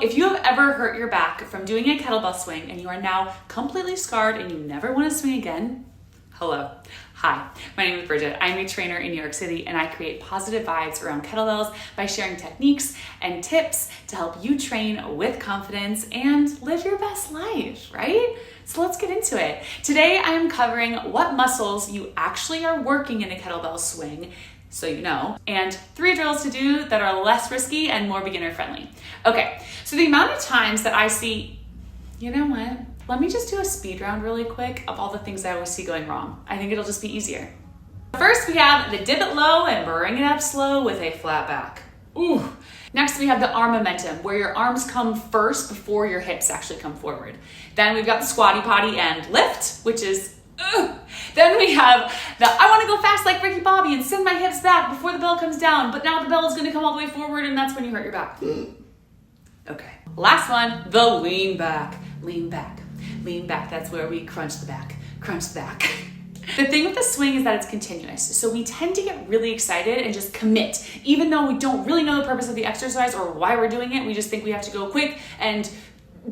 If you have ever hurt your back from doing a kettlebell swing and you are now completely scarred and you never want to swing again, hello. Hi, my name is Bridget. I'm a trainer in New York City and I create positive vibes around kettlebells by sharing techniques and tips to help you train with confidence and live your best life, right? So let's get into it. Today I am covering what muscles you actually are working in a kettlebell swing, so you know, and 3 drills to do that are less risky and more beginner friendly. Okay, so the amount of times that I see, you know what? Let me just do a speed round really quick of all the things I always see going wrong. I think it'll just be easier. First, we have the dip it low and bring it up slow with a flat back. Ooh. Next, we have the arm momentum, where your arms come first before your hips actually come forward. Then we've got the squatty potty and lift, which is, Then we have the I want to go fast like Ricky Bobby and send my hips back before the bell comes down, but now the bell is going to come all the way forward and that's when you hurt your back. Okay. Last one, the lean back. Lean back. Lean back. That's where we crunch the back. Crunch the back. The thing with the swing is that it's continuous. So we tend to get really excited and just commit. Even though we don't really know the purpose of the exercise or why we're doing it, we just think we have to go quick and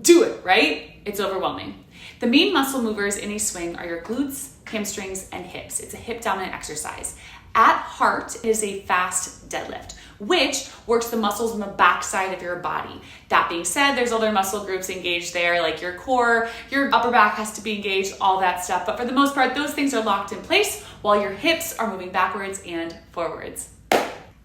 do it, right? It's overwhelming. The main muscle movers in a swing are your glutes, hamstrings, and hips. It's a hip dominant exercise. At heart, it is a fast deadlift, which works the muscles on the back side of your body. That being said, there's other muscle groups engaged there, like your core, your upper back has to be engaged, all that stuff. But for the most part, those things are locked in place while your hips are moving backwards and forwards.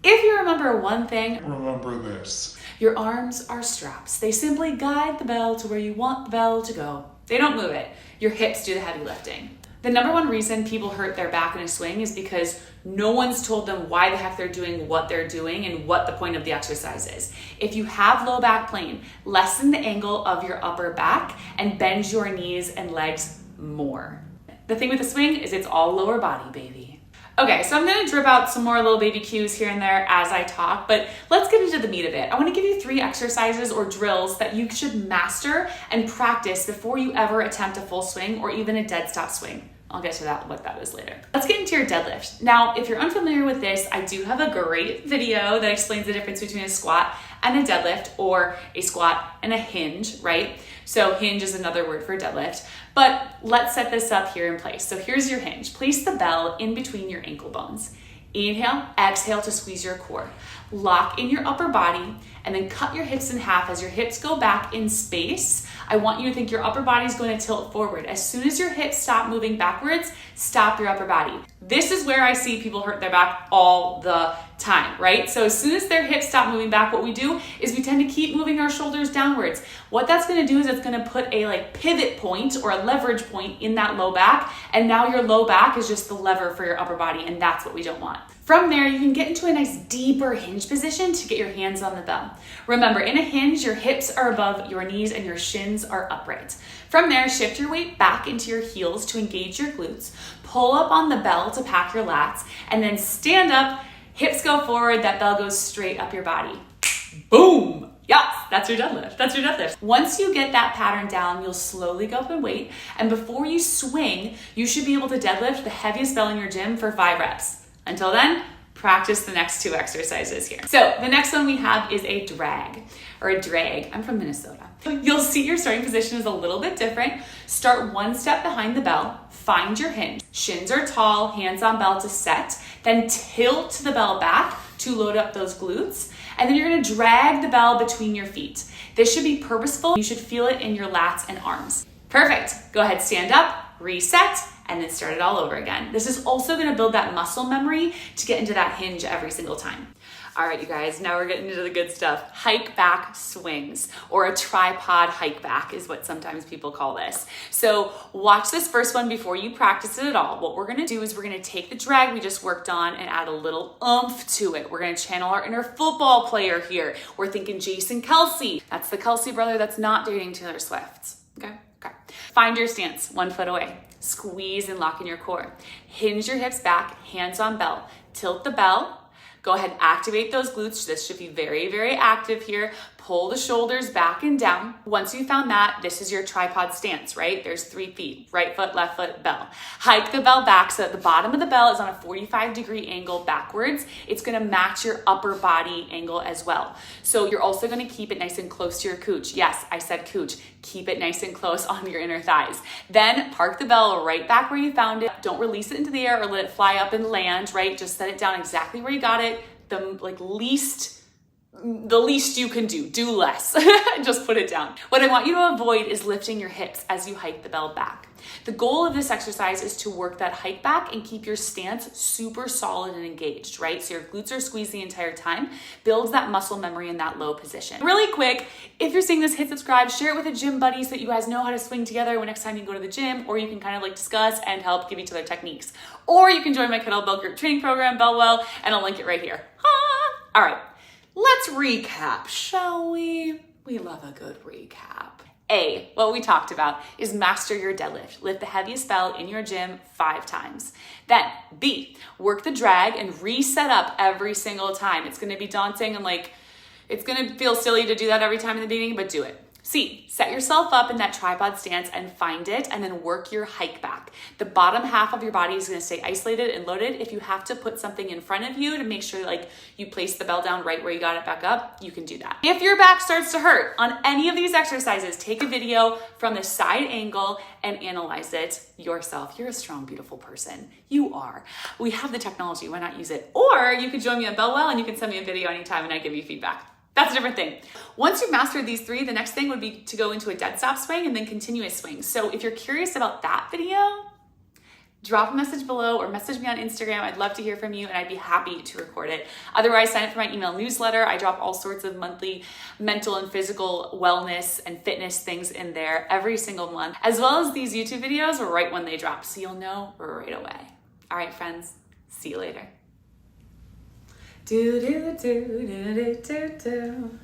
If you remember one thing, remember this. Your arms are straps. They simply guide the bell to where you want the bell to go. They don't move it. Your hips do the heavy lifting. The number one reason people hurt their back in a swing is because no one's told them why the heck they're doing what they're doing and what the point of the exercise is. If you have low back plane, lessen the angle of your upper back and bend your knees and legs more. The thing with the swing is it's all lower body, baby. Okay, so I'm gonna drip out some more little baby cues here and there as I talk, but let's get into the meat of it. I wanna give you 3 exercises or drills that you should master and practice before you ever attempt a full swing or even a dead stop swing. I'll get to that, what that is later. Let's get into your deadlift. Now, if you're unfamiliar with this, I do have a great video that explains the difference between a squat and a deadlift, or a squat and a hinge, right? So hinge is another word for deadlift, but let's set this up here in place. So here's your hinge. Place the bell in between your ankle bones. Inhale, exhale to squeeze your core. Lock in your upper body and then cut your hips in half. As your hips go back in space, I want you to think your upper body is going to tilt forward. As soon as your hips stop moving backwards, stop your upper body. This is where I see people hurt their back all the time, right? So as soon as their hips stop moving back, what we do is we tend to keep moving our shoulders downwards. What that's going to do is it's going to put a pivot point or a leverage point in that low back, and now your low back is just the lever for your upper body, and that's what we don't want. From there, you can get into a nice deeper hinge position to get your hands on the bell. Remember, in a hinge, your hips are above your knees and your shins are upright. From there, shift your weight back into your heels to engage your glutes. Pull up on the bell to pack your lats, and then stand up, hips go forward, that bell goes straight up your body. Boom! Yes, that's your deadlift. That's your deadlift. Once you get that pattern down, you'll slowly go up in weight, and before you swing, you should be able to deadlift the heaviest bell in your gym for 5 reps. Until then, practice the next 2 exercises here. So the next one we have is a drag, or a drag. I'm from Minnesota. You'll see your starting position is a little bit different. Start 1 step behind the bell, find your hinge. Shins are tall, hands on bell to set, then tilt the bell back to load up those glutes, and then you're gonna drag the bell between your feet. This should be purposeful. You should feel it in your lats and arms. Perfect. Go ahead, stand up, reset, and then start it all over again. This is also gonna build that muscle memory to get into that hinge every single time. All right, you guys, now we're getting into the good stuff. Hike back swings, or a tripod hike back is what sometimes people call this. So watch this first one before you practice it at all. What we're gonna do is we're gonna take the drag we just worked on and add a little oomph to it. We're gonna channel our inner football player here. We're thinking Jason Kelce. That's the Kelce brother that's not dating Taylor Swift, okay? Find your stance, 1 foot away. Squeeze and lock in your core. Hinge your hips back, hands on bell. Tilt the bell. Go ahead, activate those glutes. This should be very, very active here. pull the shoulders back and down. Once you found that, this is your tripod stance, right? There's 3 feet, right foot, left foot, bell. Hike the bell back so that the bottom of the bell is on a 45-degree angle backwards. It's gonna match your upper body angle as well. So you're also gonna keep it nice and close to your cooch. Yes, I said cooch. Keep it nice and close on your inner thighs. Then park the bell right back where you found it. Don't release it into the air or let it fly up and land, right? Just set it down exactly where you got it. The least you can do less. Just put it down. What I want you to avoid is lifting your hips as you hike the bell back. The goal of this exercise is to work that hike back and keep your stance super solid and engaged, right? So your glutes are squeezed the entire time, builds that muscle memory in that low position. Really quick, if you're seeing this, hit subscribe, share it with a gym buddy so that you guys know how to swing together when next time you go to the gym, or you can kind of like discuss and help give each other techniques. Or you can join my Kettlebell group training program, Bellwell, and I'll link it right here. All right, let's recap, shall we? We love a good recap. A, what we talked about is master your deadlift. Lift the heaviest bell in your gym 5 times. Then B, work the drag and reset up every single time. It's gonna be daunting and like, it's gonna feel silly to do that every time in the beginning, but do it. C, set yourself up in that tripod stance and find it, and then work your hike back. The bottom half of your body is gonna stay isolated and loaded. If you have to put something in front of you to make sure like you place the bell down right where you got it back up, you can do that. If your back starts to hurt on any of these exercises, take a video from the side angle and analyze it yourself. You're a strong, beautiful person. You are. We have the technology, why not use it? Or you could join me on Bellwell and you can send me a video anytime and I give you feedback. That's a different thing. Once you've mastered these 3, the next thing would be to go into a dead stop swing and then continuous swing. So if you're curious about that video, drop a message below or message me on Instagram. I'd love to hear from you and I'd be happy to record it. Otherwise, sign up for my email newsletter. I drop all sorts of monthly mental and physical wellness and fitness things in there every single month, as well as these YouTube videos right when they drop, so you'll know right away. All right, friends, see you later. Do do do do do do do.